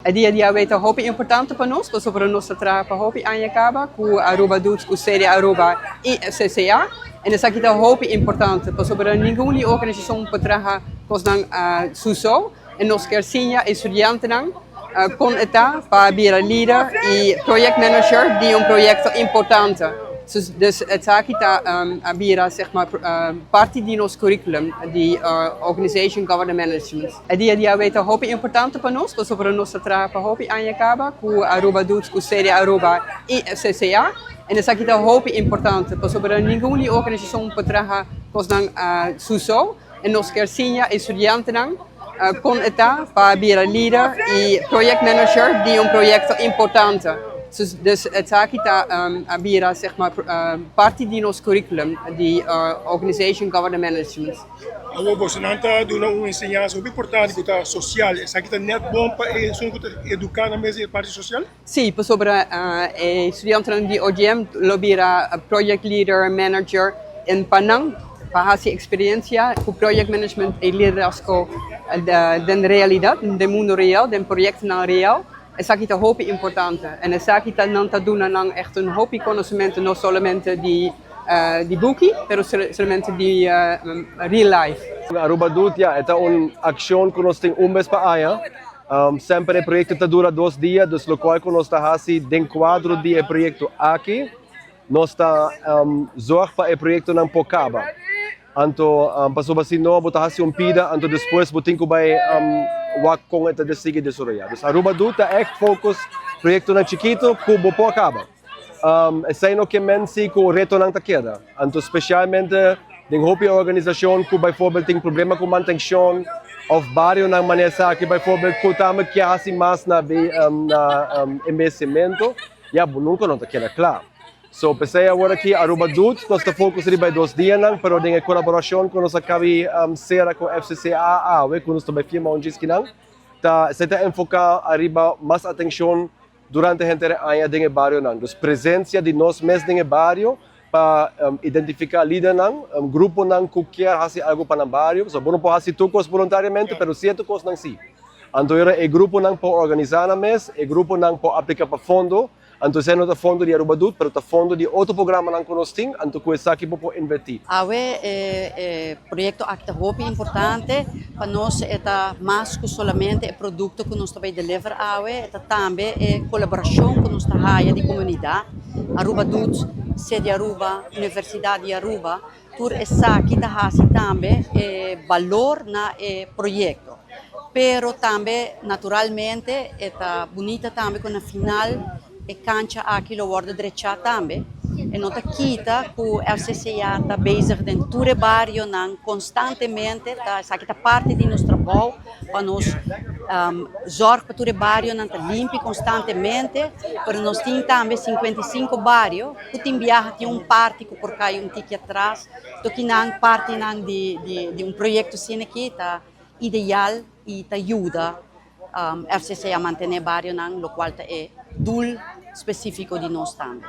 E dia a dia é muito importante para nós, sobre a nossa traha para hobby acaba, com Aruba Doet, com série Aruba e CCA. E isso aqui é muito importante, sobre nenhuma organização para traha coisas suso. E nós queremos estudantes comunidad para vir líder e project manager de proyecto importante. Dus het zaak is zeg maar, parte do nosso curriculum de organization governance management. E dia a dia é muito importante para nós, sobre a nossa traha para hobby acaba, com Aruba Doet, com série Aruba e CCA. E isso aqui é muito importante, sobre nenhuma organização para traha coisas suso. E nós queremos estudantes comunidad para vir líder e project manager de proyecto importante. Dus het zaak is zeg maar, parte do nosso curriculum de organization governance management. Agora, você não está dando ensinança muito importante que é social. Isso aqui é net bom para educar na mesma parte social? Sim, sobre estudantes de OGM, lobira project leader, manager em Panang, para a experiência com project management e liderazgo da realidade, do mundo real, do projeto real. Isso aqui é muito importante. E isso aqui não está dando echt muito conhecimento, não somente de book, mas somente de real life. Aruba Doet é uma ação que nós temos mês para aí. Sempre o projeto dura 2 dias, dus lo qual nós estamos fazendo quadro de projeto aqui, nós estamos zorg para o projeto não pocaba. Anto paso basi no bota pida, anto depois botin ko bay wak kong ita desige de Soraya. Dus Aruba Doet echt focus proyecto na chiquito ku bopo acaba. Essa no que mensi ko reto nang takeda. Anto specialmente ding hopi organização ku bijvoorbeeld ting problema com manutenção of barrio nang manesa que bijvoorbeeld ku tama que hasi mas na investimento, ya nunca não takeda claro. So, pensei agora que Aruba Doet, nós estamos focusando em 2 dias, mas em colaboração com nossa cabe será com FCCA, que nós também firma onde que não, se está enfocar ariba mais atenção durante a henter aí dentro do barrio não, dus presença de nós mesmos dentro do barrio para identificar líder não, grupo não que quer fazer algo para o barrio, so não pode fazer tudo voluntariamente, mas certo coisa não sim. Então, o grupo não pode organizar na mês, o grupo não pode aplicar para fundo. Anto se não fundo de Aruba Doet, pero fundo de outro programa não conosco, anto que essa aqui pode investir. Awe projeto aqui muito importante para nós é mais que somente o produto que nós também deliver awe, é também colaboração com nossa área de comunidade. Aruba Doet, sede Aruba, Universidade de Aruba, tur essa aqui também valor na projeto. Pero também naturalmente é bonita também com a final e cancha aqui no bordo direito também. E nota kita ku FCCA está bezig den toure barrio nan constantemente tá aqui tá parte de nosso trabalho para nós zorg para toure barrio nan tá limpo constantemente, para nós tem também 55 barrio que tem viaja parte que por cai tique atrás, to que nan parte nan de projeto assim aqui tá ideal e tá ajuda FCCA a manter barrio nan lo qual tá é dul específico de nós também.